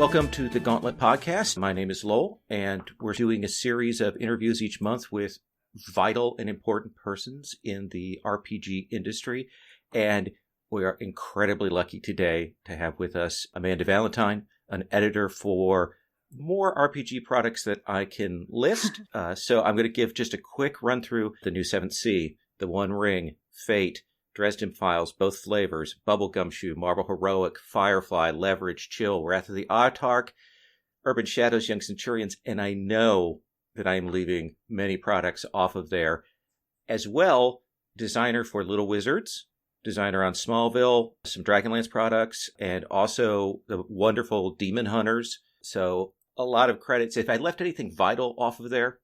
Welcome to the Gauntlet Podcast. My name is Lowell, and we're doing a series of interviews each month with vital and important persons in the RPG industry. And we are incredibly lucky today to have with us Amanda Valentine, an editor for more RPG products that I can list. So I'm going to give just a quick run through the new 7th Sea, the One Ring, Fate, Dresden Files, both flavors, Bubblegum Shoe, Marble Heroic, Firefly, Leverage, Chill, Wrath of the Autarch, Urban Shadows, Young Centurions, and I know that I am leaving many products off of there. As well, designer for Little Wizards, designer on Smallville, some Dragonlance products, and also the wonderful Demon Hunters. So a lot of credits. If I left anything vital off of there.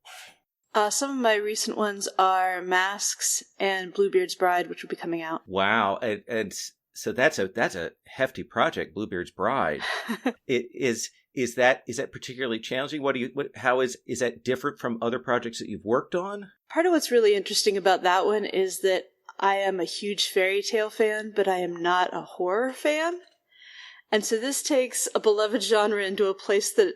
Some of my recent ones are Masks and Bluebeards Bride, which will be coming out. Wow. And so that's a hefty project, Bluebeards Bride. Is that particularly challenging? How is that different from other projects that you've worked on? Part of what's really interesting about that one is that I am a huge fairy tale fan, but I am not a horror fan. And so this takes a beloved genre into a place that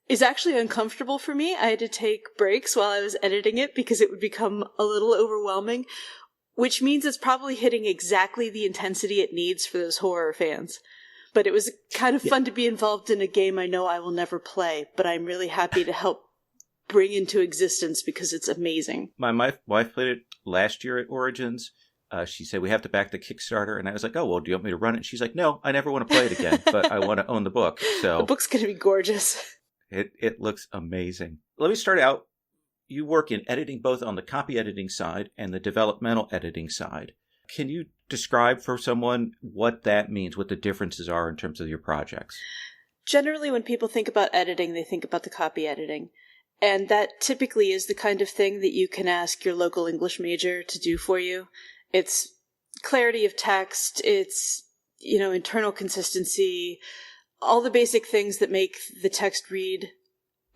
is actually uncomfortable for me. I had to take breaks while I was editing it because it would become a little overwhelming, which means it's probably hitting exactly the intensity it needs for those horror fans. But it was kind of fun to be involved in a game I know I will never play, but I'm really happy to help bring into existence because it's amazing. My wife played it last year at Origins. She said, we have to back the Kickstarter. And I was like, oh, well, do you want me to run it? And she's like, no, I never want to play it again, but I want to own the book. So the book's going to be gorgeous. It looks amazing. Let me start out. You work in editing both on the copy editing side and the developmental editing side. Can you describe for someone what that means, what the differences are in terms of your projects? Generally, when people think about editing, they think about the copy editing. And that typically is the kind of thing that you can ask your local English major to do for you. It's clarity of text, it's, internal consistency, all the basic things that make the text read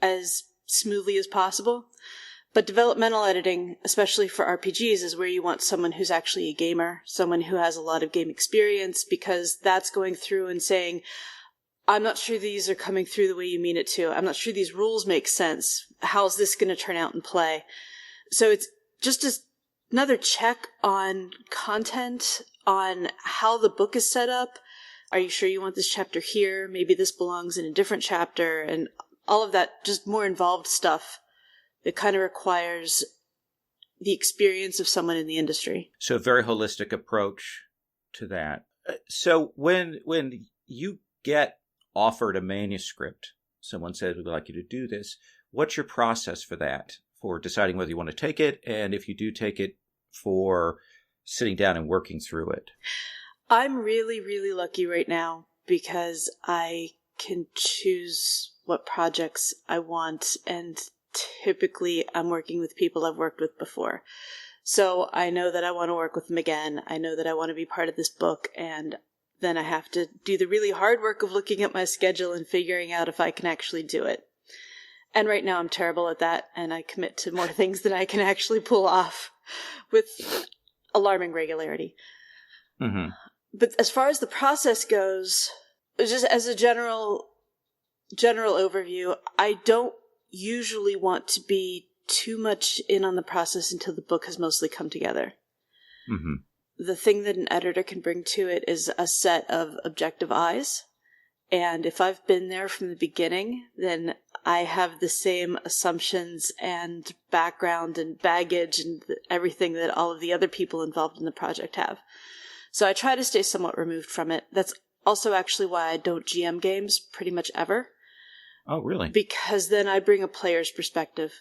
as smoothly as possible. But developmental editing, especially for RPGs, is where you want someone who's actually a gamer, someone who has a lot of game experience, because that's going through and saying, I'm not sure these are coming through the way you mean it to. I'm not sure these rules make sense. How's this going to turn out in play? So it's just another check on content, on how the book is set up. Are you sure you want this chapter here? Maybe this belongs in a different chapter, and all of that, just more involved stuff that kind of requires the experience of someone in the industry. So a very holistic approach to that. So when you get offered a manuscript, someone says, we'd like you to do this, what's your process for that, for deciding whether you want to take it, and if you do take it, for sitting down and working through it? I'm really, really lucky right now because I can choose what projects I want, and typically I'm working with people I've worked with before. So I know that I want to work with them again. I know that I want to be part of this book, and then I have to do the really hard work of looking at my schedule and figuring out if I can actually do it. And right now I'm terrible at that, and I commit to more things than I can actually pull off with alarming regularity. Mm-hmm. But as far as the process goes, just as a general overview, I don't usually want to be too much in on the process until the book has mostly come together. Mm-hmm. The thing that an editor can bring to it is a set of objective eyes. And if I've been there from the beginning, then I have the same assumptions and background and baggage and everything that all of the other people involved in the project have. So I try to stay somewhat removed from it. That's also actually why I don't GM games pretty much ever. Oh, really? Because then I bring a player's perspective.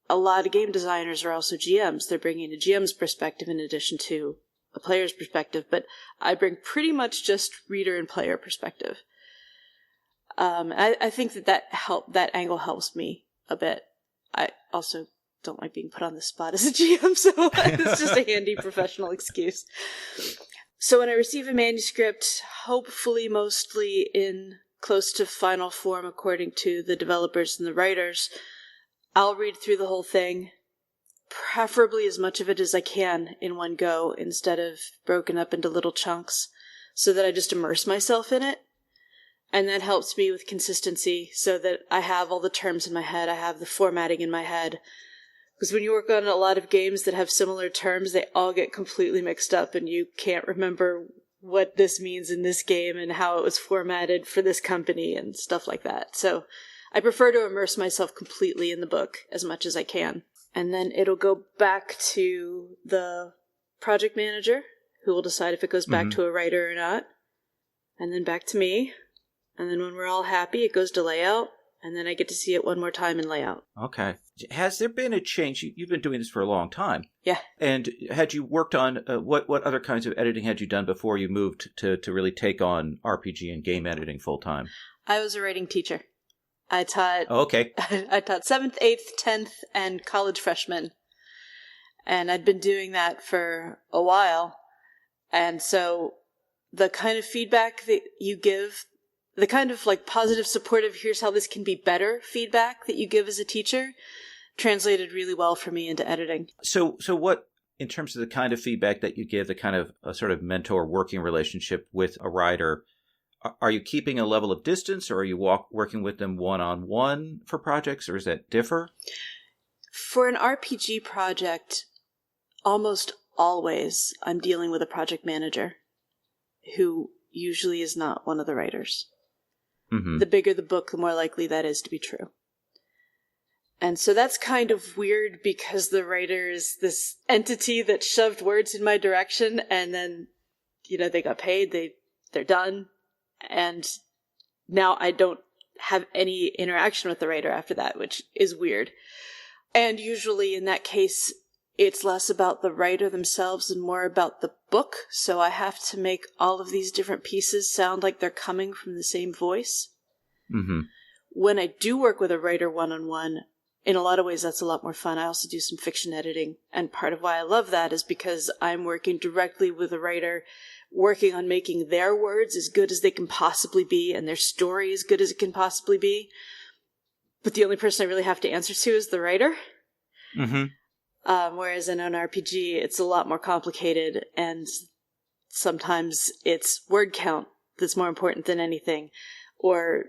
A lot of game designers are also GMs. They're bringing a GM's perspective in addition to a player's perspective, but I bring pretty much just reader and player perspective. I think that angle helps me a bit. I also don't like being put on the spot as a GM, so it's just a handy professional excuse. So when I receive a manuscript, hopefully mostly in close to final form according to the developers and the writers, I'll read through the whole thing, preferably as much of it as I can in one go instead of broken up into little chunks, so that I just immerse myself in it. And that helps me with consistency so that I have all the terms in my head. I have the formatting in my head. Because when you work on a lot of games that have similar terms, they all get completely mixed up and you can't remember what this means in this game and how it was formatted for this company and stuff like that. So I prefer to immerse myself completely in the book as much as I can. And then it'll go back to the project manager, who will decide if it goes back to a writer or not. And then back to me. And then when we're all happy, it goes to layout. And then I get to see it one more time in layout. Okay. Has there been a change? You've been doing this for a long time. Yeah. And had you worked on, what other kinds of editing had you done before you moved to really take on RPG and game editing full time? I was a writing teacher. I taught. Oh, okay. I taught 7th, 8th, 10th, and college freshmen. And I'd been doing that for a while. And so the kind of feedback that you give, the kind of like positive, supportive, here's how this can be better feedback that you give as a teacher translated really well for me into editing. So what, in terms of the kind of feedback that you give, the kind of a sort of mentor working relationship with a writer, are you keeping a level of distance, or are you working with them one-on-one for projects, or does that differ? For an RPG project, almost always I'm dealing with a project manager who usually is not one of the writers. Mm-hmm. The bigger the book, the more likely that is to be true. And so that's kind of weird because the writer is this entity that shoved words in my direction and then, they got paid, they're done. And now I don't have any interaction with the writer after that, which is weird. And usually in that case, it's less about the writer themselves and more about the book. So I have to make all of these different pieces sound like they're coming from the same voice. Mm-hmm. When I do work with a writer one-on-one, in a lot of ways, that's a lot more fun. I also do some fiction editing. And part of why I love that is because I'm working directly with a writer, working on making their words as good as they can possibly be and their story as good as it can possibly be. But the only person I really have to answer to is the writer. Mm-hmm. Whereas in an RPG, it's a lot more complicated, and sometimes it's word count that's more important than anything, or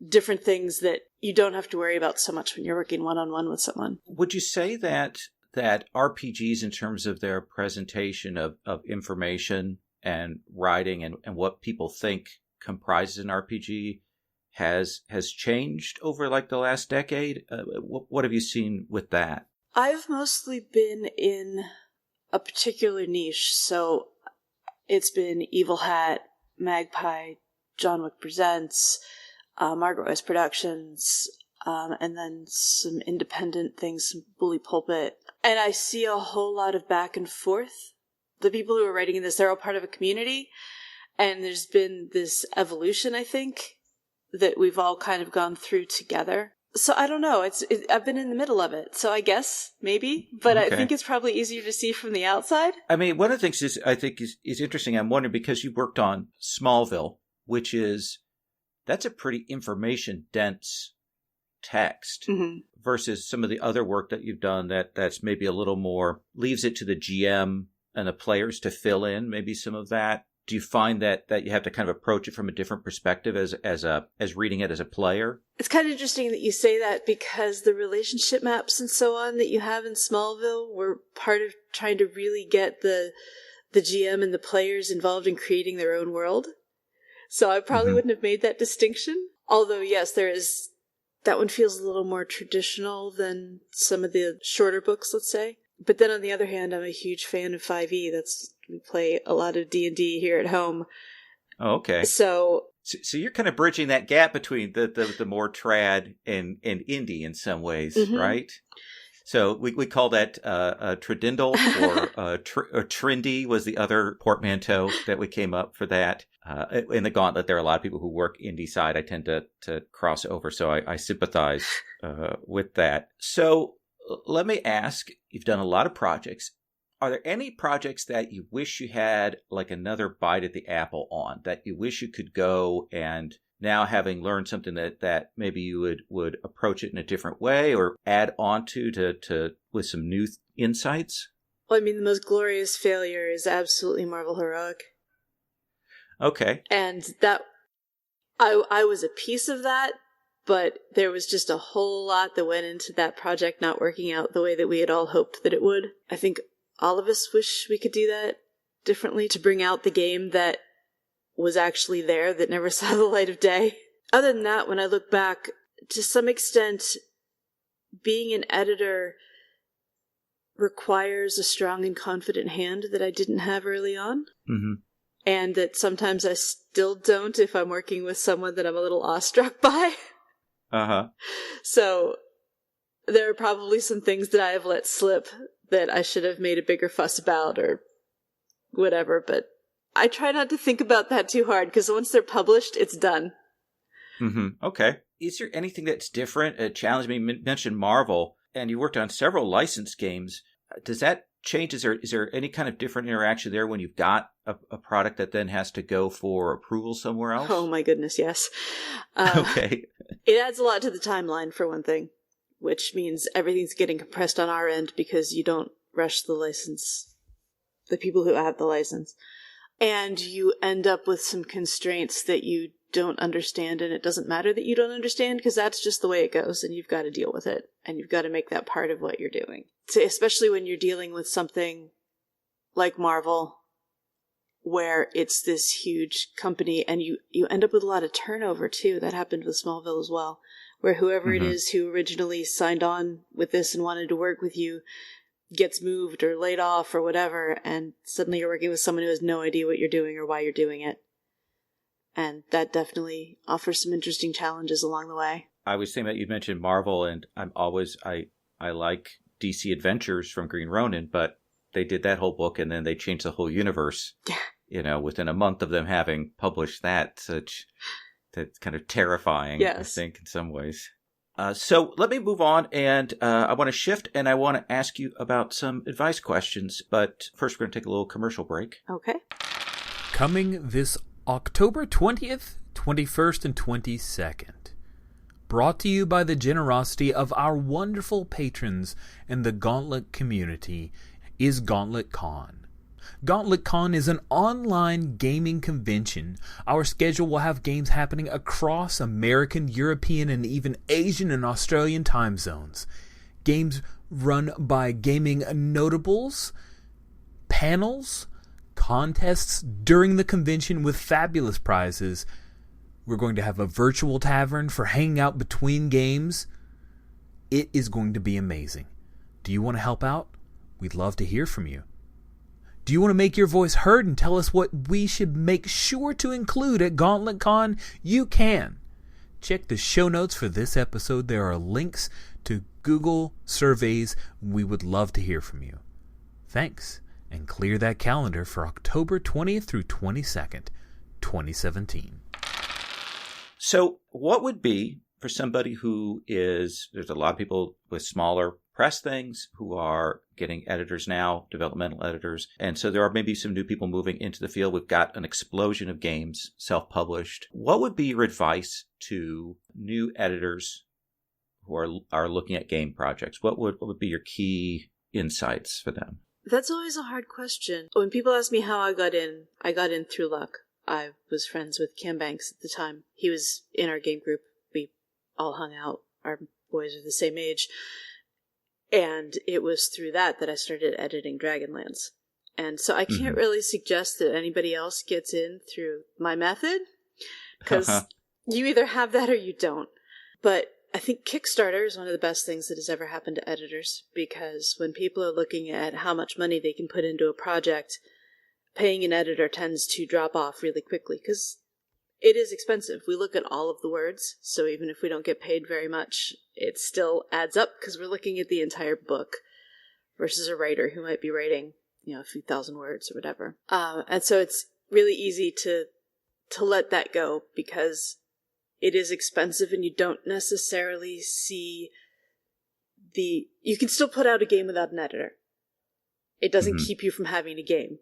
different things that you don't have to worry about so much when you're working one-on-one with someone. Would you say that RPGs, in terms of their presentation of information and writing and what people think comprises an RPG, has changed over like the last decade? What have you seen with that? I've mostly been in a particular niche, so it's been Evil Hat, Magpie, John Wick Presents, Margaret West Productions, and then some independent things, some Bully Pulpit. And I see a whole lot of back and forth. The people who are writing in this, they're all part of a community, and there's been this evolution, I think, that we've all kind of gone through together. So I don't know. I've been in the middle of it, so I guess maybe, but okay. I think it's probably easier to see from the outside. I mean, one of the things I think is interesting. I'm wondering, because you worked on Smallville, which that's a pretty information dense text, mm-hmm. versus some of the other work that you've done that's maybe a little more, leaves it to the GM and the players to fill in maybe some of that. Do you find that you have to kind of approach it from a different perspective as reading it as a player? It's kind of interesting that you say that, because the relationship maps and so on that you have in Smallville were part of trying to really get the GM and the players involved in creating their own world. So I probably mm-hmm. wouldn't have made that distinction. Although, yes, that one feels a little more traditional than some of the shorter books, let's say. But then on the other hand, I'm a huge fan of 5e. We play a lot of D&D here at home. Oh, okay. So you're kind of bridging that gap between the more trad and indie in some ways, mm-hmm. right? So we call that tradindle, or trendy was the other portmanteau that we came up for that. In the Gauntlet, there are a lot of people who work indie side. I tend to cross over, so I sympathize with that. So let me ask, you've done a lot of projects. Are there any projects that you wish you had like another bite at the apple on, that you wish you could go and now, having learned something that maybe you would approach it in a different way or add on to with some new insights? Well, I mean, the most glorious failure is absolutely Marvel Heroic. Okay. And that I was a piece of that, but there was just a whole lot that went into that project not working out the way that we had all hoped that it would. I think all of us wish we could do that differently to bring out the game that was actually there that never saw the light of day. Other than that, when I look back, to some extent, being an editor requires a strong and confident hand that I didn't have early on. Mm-hmm. And that sometimes I still don't if I'm working with someone that I'm a little awestruck by. Uh-huh. So there are probably some things that I have let slip that I should have made a bigger fuss about or whatever, but I try not to think about that too hard because once they're published, it's done. Mm-hmm. Okay. Is there anything that's different? A challenge, you mentioned Marvel, and you worked on several licensed games. Does that change? Is there any kind of different interaction there when you've got a product that then has to go for approval somewhere else? Oh my goodness, yes. Okay. It adds a lot to the timeline, for one thing, which means everything's getting compressed on our end because you don't rush the people who have the license. And you end up with some constraints that you don't understand, and it doesn't matter that you don't understand because that's just the way it goes, and you've got to deal with it, and you've got to make that part of what you're doing. So especially when you're dealing with something like Marvel, where it's this huge company, and you end up with a lot of turnover too. That happened with Smallville as well, where whoever it is who originally signed on with this and wanted to work with you gets moved or laid off or whatever, and suddenly you're working with someone who has no idea what you're doing or why you're doing it. And that definitely offers some interesting challenges along the way. I was saying that you mentioned Marvel, and I like DC Adventures from Green Ronin, but they did that whole book and then they changed the whole universe. Within a month of them having published that's kind of terrifying, yes. I think, in some ways. So let me move on, and I want to shift, and I want to ask you about some advice questions. But first, we're going to take a little commercial break. Okay. Coming this October 20th, 21st, and 22nd. Brought to you by the generosity of our wonderful patrons and the Gauntlet community is Gauntlet Con. Gauntlet Con is an online gaming convention. Our schedule will have games happening across American, European, and even Asian and Australian time zones. Games run by gaming notables, panels, contests during the convention with fabulous prizes. We're going to have a virtual tavern for hanging out between games. It is going to be amazing. Do you want to help out? We'd love to hear from you. Do you want to make your voice heard and tell us what we should make sure to include at Gauntlet Con? You can. Check the show notes for this episode. There are links to Google surveys. We would love to hear from you. Thanks, and clear that calendar for October 20th through 22nd, 2017. So what would be, for somebody there's a lot of people with smaller press things who are getting editors now, developmental editors, and so there are maybe some new people moving into the field. We've got an explosion of games self-published. What would be your advice to new editors who are looking at game projects? What would be your key insights for them? That's always a hard question. When people ask me how I got in through luck. I was friends with Cam Banks at the time. He was in our game group. We all hung out. Our boys are the same age. And it was through that I started editing Dragonlance. And so I can't really suggest that anybody else gets in through my method, because you either have that or you don't. But I think Kickstarter is one of the best things that has ever happened to editors, because when people are looking at how much money they can put into a project, paying an editor tends to drop off really quickly because it is expensive. We look at all of the words, so even if we don't get paid very much, it still adds up because we're looking at the entire book versus a writer who might be writing, a few thousand words or whatever. And so it's really easy to let that go because it is expensive and you don't necessarily see you can still put out a game without an editor. It doesn't keep you from having a game.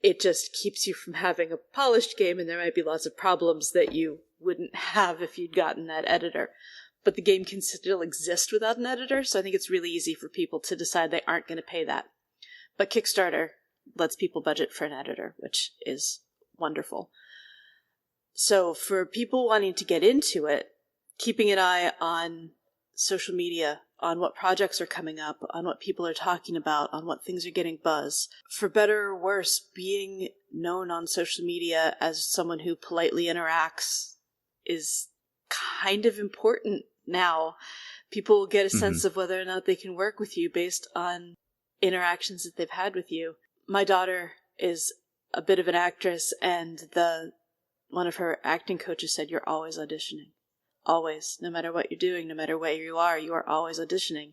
It just keeps you from having a polished game, and there might be lots of problems that you wouldn't have if you'd gotten that editor. But the game can still exist without an editor, so I think it's really easy for people to decide they aren't going to pay that. But Kickstarter lets people budget for an editor, which is wonderful. So for people wanting to get into it, keeping an eye on social media, on what projects are coming up, on what people are talking about, on what things are getting buzz. For better or worse, being known on social media as someone who politely interacts is kind of important now. People get a sense of whether or not they can work with you based on interactions that they've had with you. My daughter is a bit of an actress, and one of her acting coaches said, "You're always auditioning. Always. No matter what you're doing, no matter where you are always auditioning."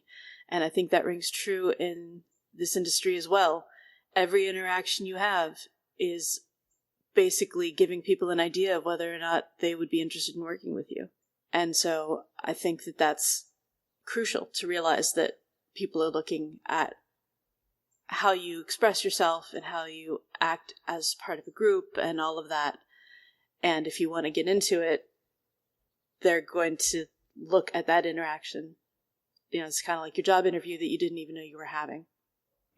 And I think that rings true in this industry as well. Every interaction you have is basically giving people an idea of whether or not they would be interested in working with you. And so I think that that's crucial to realize that people are looking at how you express yourself and how you act as part of a group and all of that. And if you want to get into it, they're going to look at that interaction. You know, it's kind of like your job interview that you didn't even know you were having.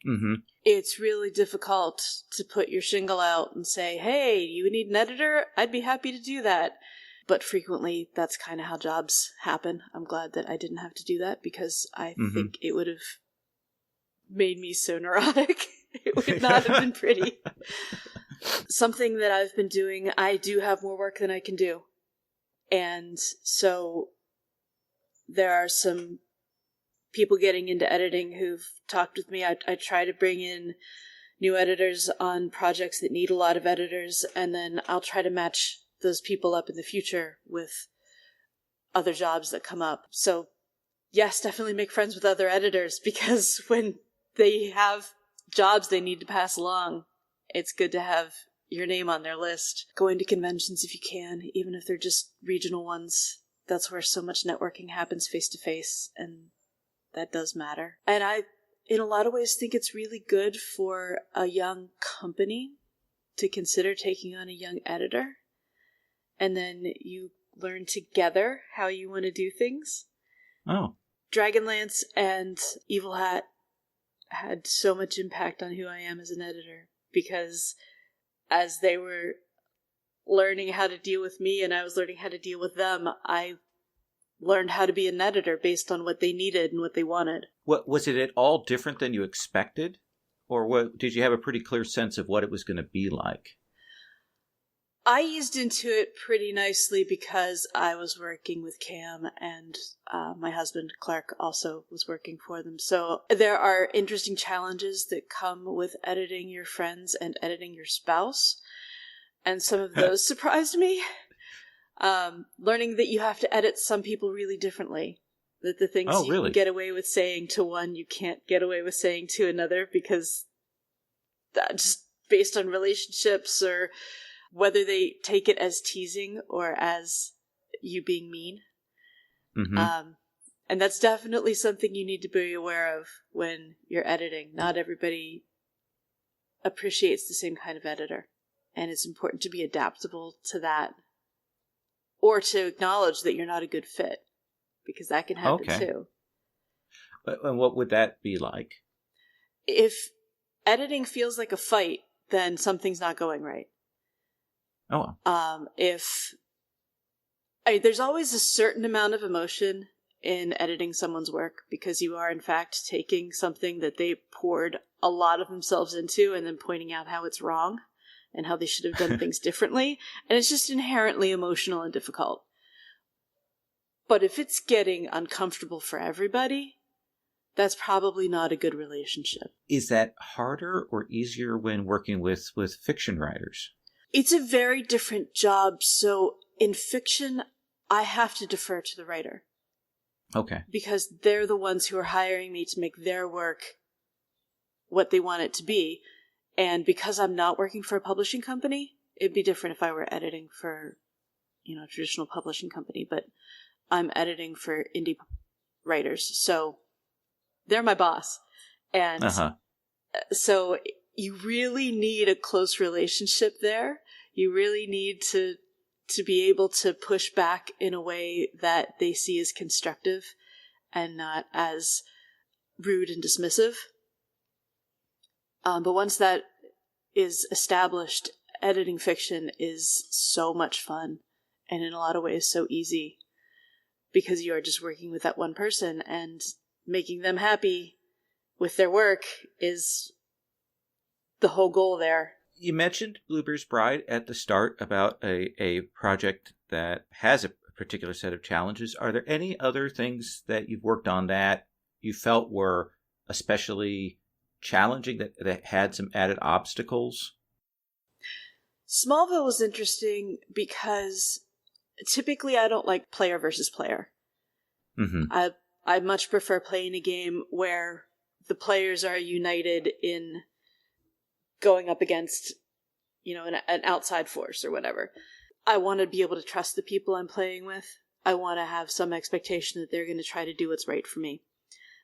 Mm-hmm. It's really difficult to put your shingle out and say, "Hey, you need an editor? I'd be happy to do that." But frequently, that's kind of how jobs happen. I'm glad that I didn't have to do that, because I think it would have made me so neurotic. It would not have been pretty. Something that I've been doing, I do have more work than I can do. And so there are some people getting into editing who've talked with me. I try to bring in new editors on projects that need a lot of editors, and then I'll try to match those people up in the future with other jobs that come up. So yes, definitely make friends with other editors, because when they have jobs they need to pass along, it's good to have your name on their list. Going to conventions if you can, even if they're just regional ones. That's where so much networking happens face to face, and that does matter. And I, in a lot of ways, think it's really good for a young company to consider taking on a young editor, and then you learn together how you want to do things. Oh. Dragonlance and Evil Hat had so much impact on who I am as an editor, because as they were learning how to deal with me and I was learning how to deal with them, I learned how to be an editor based on what they needed and what they wanted. What was it at all different than you expected? Or did you have a pretty clear sense of what it was going to be like? I eased into it pretty nicely because I was working with Cam, and my husband, Clark, also was working for them. So there are interesting challenges that come with editing your friends and editing your spouse. And some of those surprised me. Learning that you have to edit some people really differently. That the things you can get away with saying to one, you can't get away with saying to another, because that's just based on relationships or whether they take it as teasing or as you being mean. Mm-hmm. And that's definitely something you need to be aware of when you're editing. Not everybody appreciates the same kind of editor. And it's important to be adaptable to that, or to acknowledge that you're not a good fit, because that can happen too. And what would that be like? If editing feels like a fight, then something's not going right. Oh. There's always a certain amount of emotion in editing someone's work, because you are in fact taking something that they poured a lot of themselves into and then pointing out how it's wrong and how they should have done things differently. And it's just inherently emotional and difficult. But if it's getting uncomfortable for everybody, that's probably not a good relationship. Is that harder or easier when working with fiction writers? It's a very different job. So in fiction, I have to defer to the writer. Okay. Because they're the ones who are hiring me to make their work what they want it to be. And because I'm not working for a publishing company, it'd be different if I were editing for, a traditional publishing company. But I'm editing for indie writers. So they're my boss. And so you really need a close relationship there. You really need to be able to push back in a way that they see as constructive and not as rude and dismissive. But once that is established editing fiction is so much fun and in a lot of ways so easy because you are just working with that one person and making them happy with their work is the whole goal there. You mentioned Bluebeards Bride at the start about a project that has a particular set of challenges. Are there any other things that you've worked on that you felt were especially challenging, that had some added obstacles? Smallville was interesting because typically I don't like player versus player. Mm-hmm. I much prefer playing a game where the players are united in going up against, an outside force or whatever. I want to be able to trust the people I'm playing with. I want to have some expectation that they're going to try to do what's right for me.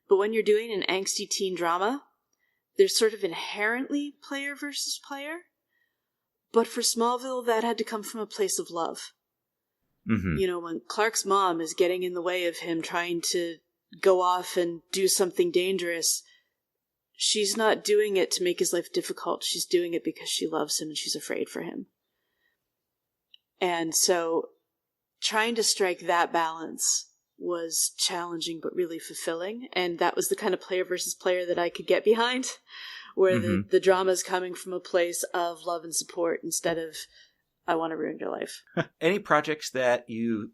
But when you're doing an angsty teen drama, there's sort of inherently player versus player. But for Smallville, that had to come from a place of love. Mm-hmm. When Clark's mom is getting in the way of him trying to go off and do something dangerous, she's not doing it to make his life difficult. She's doing it because she loves him and she's afraid for him. And so trying to strike that balance was challenging but really fulfilling. And that was the kind of player versus player that I could get behind, where the drama's coming from a place of love and support instead of, I want to ruin your life. Any projects that you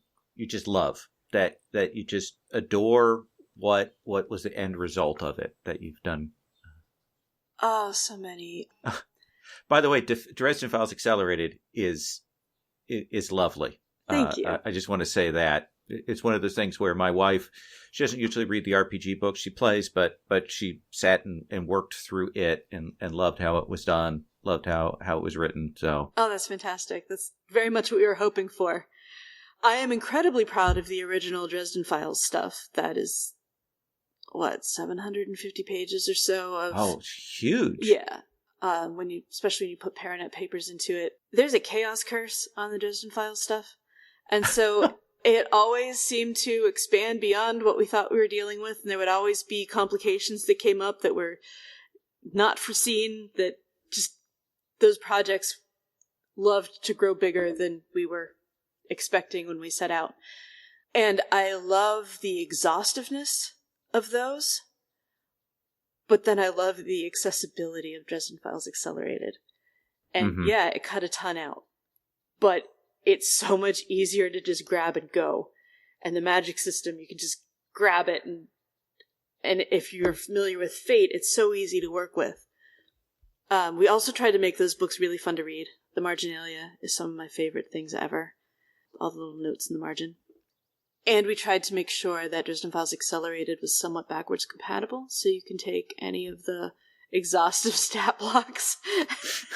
just love, that you just adore? What was the end result of it that you've done? Oh, so many. By the way, Dresden Files Accelerated is lovely. Thank you. I just want to say that. It's one of those things where my wife, she doesn't usually read the RPG books. She plays, but she sat and worked through it and loved how it was done, loved how it was written. So. Oh, that's fantastic. That's very much what we were hoping for. I am incredibly proud of the original Dresden Files stuff. That is, 750 pages or so of... Oh, it's huge. Yeah. Especially when you put Paranet papers into it. There's a chaos curse on the Dresden Files stuff. And so it always seemed to expand beyond what we thought we were dealing with. And there would always be complications that came up that were not foreseen, that just those projects loved to grow bigger than we were expecting when we set out. And I love the exhaustiveness of those. But then I love the accessibility of Dresden Files Accelerated. And yeah, it cut a ton out. But it's so much easier to just grab and go. And the magic system, you can just grab it. And if you're familiar with Fate, it's so easy to work with. We also tried to make those books really fun to read. The marginalia is some of my favorite things ever. All the little notes in the margin. And we tried to make sure that Dresden Files Accelerated was somewhat backwards compatible, so you can take any of the exhaustive stat blocks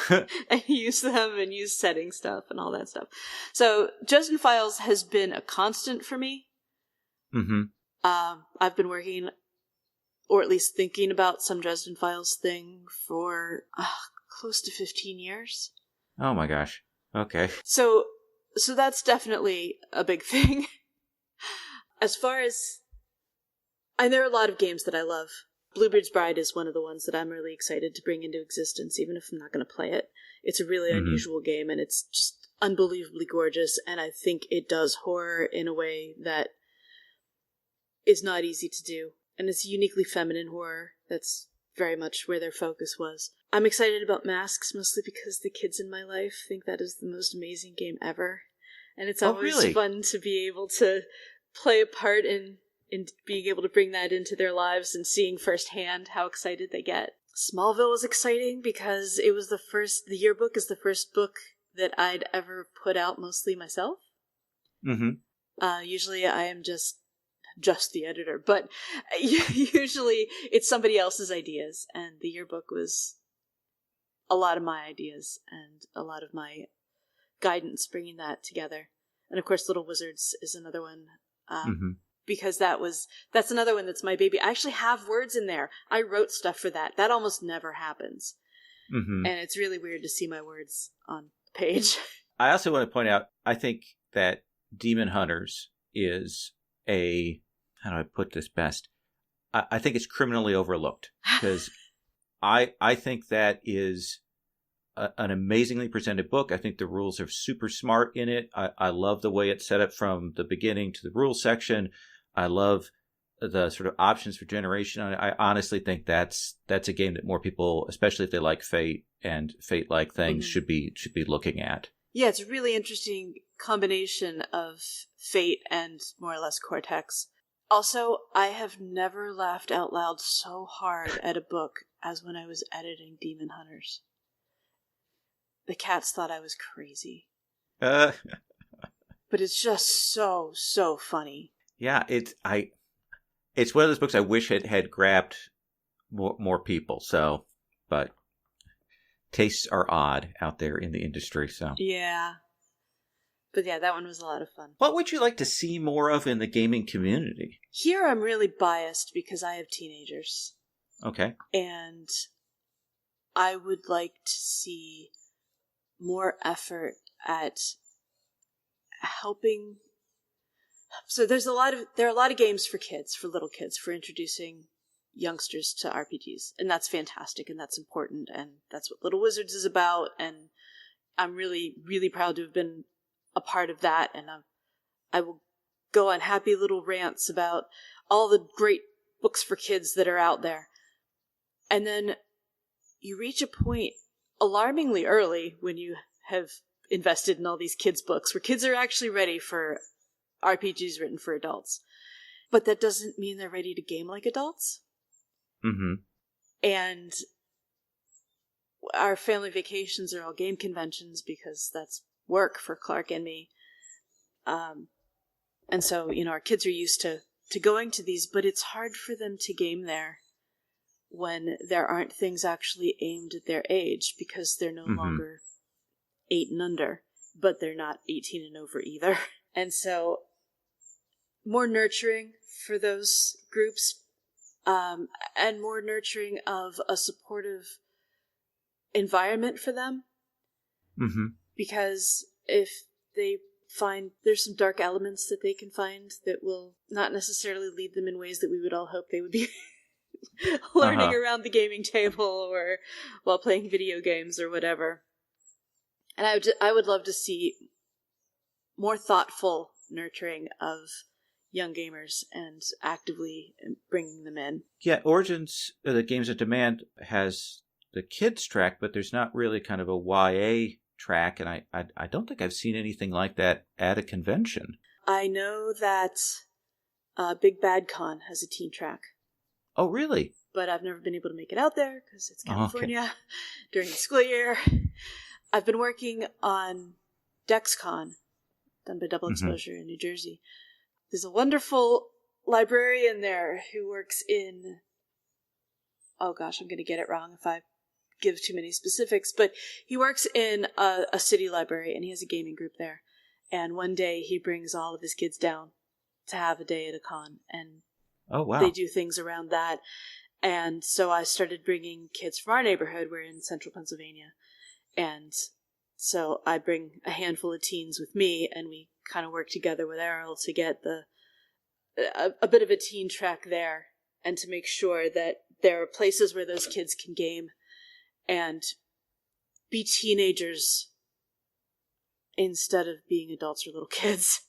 and use them and use setting stuff and all that stuff. So Dresden Files has been a constant for me. I've been working, or at least thinking about some Dresden Files thing for close to 15 years. Oh my gosh. Okay. So that's definitely a big thing. As far as... And there are a lot of games that I love. Bluebeards Bride is one of the ones that I'm really excited to bring into existence, even if I'm not going to play it. It's a really unusual game, and it's just unbelievably gorgeous, and I think it does horror in a way that is not easy to do. And it's uniquely feminine horror. That's very much where their focus was. I'm excited about Masks, mostly because the kids in my life think that is the most amazing game ever. And it's always fun to be able to play a part in being able to bring that into their lives and seeing firsthand how excited they get. Smallville was exciting because it was the yearbook is the first book that I'd ever put out mostly myself. Usually I am just the editor, but usually it's somebody else's ideas, and the yearbook was a lot of my ideas and a lot of my guidance bringing that together. And of course Little Wizards is another one, because that's another one that's my baby. I actually have words in there. I wrote stuff for that. That almost never happens. And it's really weird to see my words on the page. I also want to point out, I think that Demon Hunters is how do I put this best? I think it's criminally overlooked, because I think that is an amazingly presented book. I think the rules are super smart in it. I love the way it's set up from the beginning to the rules section. I love the sort of options for generation. I honestly think that's a game that more people, especially if they like Fate and Fate-like things, should be looking at. Yeah, it's a really interesting combination of Fate and more or less Cortex. Also, I have never laughed out loud so hard at a book as when I was editing Demon Hunters. The cats thought I was crazy. But it's just so funny. Yeah, it's one of those books I wish it had grabbed more people. So, but tastes are odd out there in the industry. So yeah. But yeah, that one was a lot of fun. What would you like to see more of in the gaming community? Here I'm really biased because I have teenagers. Okay. And I would like to see more effort at helping. So there are a lot of games for kids, for little kids, for introducing youngsters to RPGs. And that's fantastic and that's important and that's what Little Wizards is about. And I'm really, really proud to have been a part of that. And I will go on happy little rants about all the great books for kids that are out there. And then you reach a point alarmingly early when you have invested in all these kids' books where kids are actually ready for RPGs written for adults. But that doesn't mean they're ready to game like adults. Mm-hmm. And our family vacations are all game conventions because that's work for Clark and me. And so, our kids are used to going to these, but it's hard for them to game there when there aren't things actually aimed at their age because they're no longer 8 and under, but they're not 18 and over either. And so more nurturing for those groups, and more nurturing of a supportive environment for them. Mm-hmm. Because if they find there's some dark elements that they can find that will not necessarily lead them in ways that we would all hope they would be learning around the gaming table or while playing video games or whatever. And I would love to see more thoughtful nurturing of young gamers and actively bringing them in. Yeah, Origins, the Games of Demand, has the kids track, but there's not really kind of a YA track, and I don't think I've seen anything like that at a convention. I know that Big Bad Con has a teen track. Oh, really? But I've never been able to make it out there because it's California during the school year. I've been working on DexCon, done by Double Exposure in New Jersey. There's a wonderful librarian there who works in... Oh gosh, I'm going to get it wrong if I give too many specifics, but he works in a city library and he has a gaming group there. And one day he brings all of his kids down to have a day at a con, and they do things around that. And so I started bringing kids from our neighborhood. We're in central Pennsylvania. And so I bring a handful of teens with me, and we kind of work together with Errol to get a bit of a teen track there, and to make sure that there are places where those kids can game and be teenagers instead of being adults or little kids.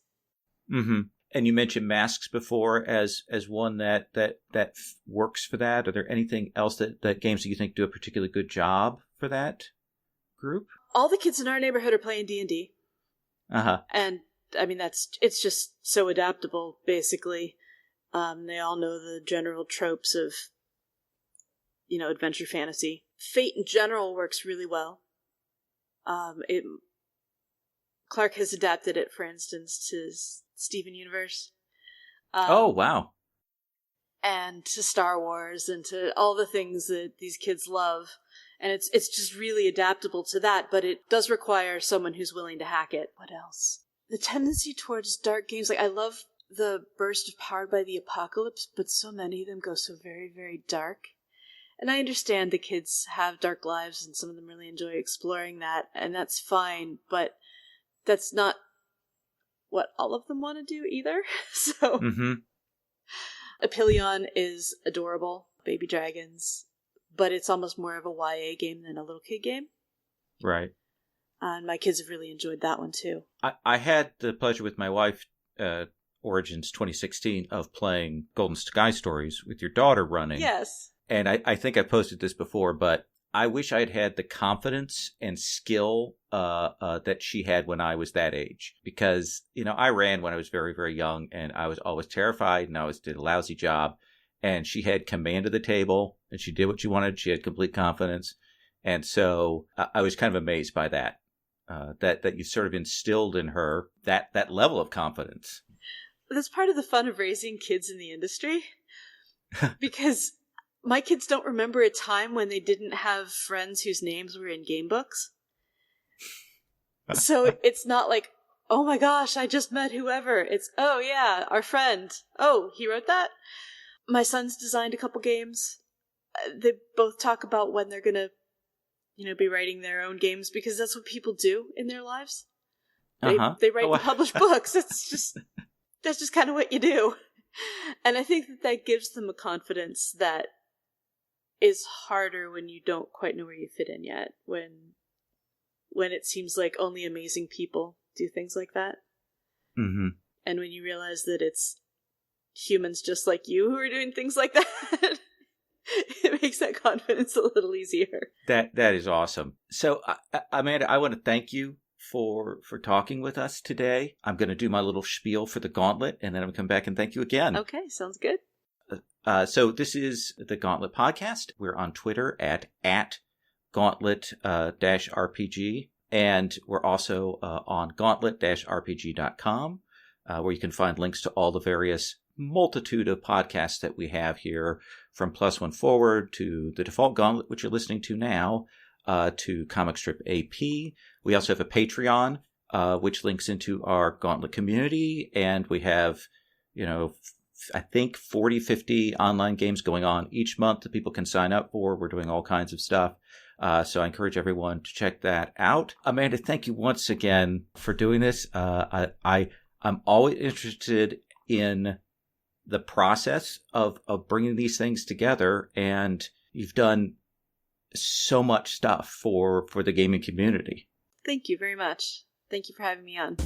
Mm-hmm. And you mentioned masks before as one that works for that. Are there anything else that games that you think do a particularly good job for that group? All the kids in our neighborhood are playing D&D. And I mean, it's just so adaptable, basically. They all know the general tropes of, adventure fantasy. Fate in general works really well. Clark has adapted it, for instance, to Steven Universe. Oh, wow. And to Star Wars and to all the things that these kids love. And it's just really adaptable to that, but it does require someone who's willing to hack it. What else? The tendency towards dark games, I love the burst of Powered by the Apocalypse, but so many of them go so very, very dark. And I understand the kids have dark lives and some of them really enjoy exploring that, and that's fine, but that's not what all of them want to do either. So, Apillion is adorable, baby dragons, but it's almost more of a YA game than a little kid game. Right. And my kids have really enjoyed that one too. I had the pleasure with my wife, Origins 2016, of playing Golden Sky Stories with your daughter running. Yes. And I think I posted this before, but I wish I'd had the confidence and skill that she had when I was that age. Because, I ran when I was very, very young, and I was always terrified, and I always did a lousy job. And she had command of the table, and she did what she wanted. She had complete confidence. And so I was kind of amazed by that. That you sort of instilled in her that level of confidence. That's part of the fun of raising kids in the industry. Because my kids don't remember a time when they didn't have friends whose names were in game books. So it's not like, oh my gosh, I just met whoever. It's, oh yeah, our friend. Oh, he wrote that? My son's designed a couple games. They both talk about when they're going to be writing their own games, because that's what people do in their lives. They write and publish books. That's just kind of what you do. And I think that gives them a confidence that is harder when you don't quite know where you fit in yet. When it seems like only amazing people do things like that. Mm-hmm. And when you realize that it's humans just like you who are doing things like that, it makes that confidence a little easier. That is awesome. So, Amanda, I want to thank you for talking with us today. I'm going to do my little spiel for the Gauntlet, and then I'm going to come back and thank you again. Okay, sounds good. So this is the Gauntlet Podcast. We're on Twitter at Gauntlet-RPG, and we're also on Gauntlet-RPG.com, where you can find links to all the various multitude of podcasts that we have here, from Plus One Forward to the Default Gauntlet, which you're listening to now, to Comic Strip AP. We also have a Patreon, which links into our Gauntlet community, and we have, I think 40, 50 online games going on each month that people can sign up for. We're doing all kinds of stuff. So I encourage everyone to check that out. Amanda, thank you once again for doing this. I'm always interested in the process of bringing these things together, and you've done so much stuff for the gaming community. Thank you very much. Thank you for having me on.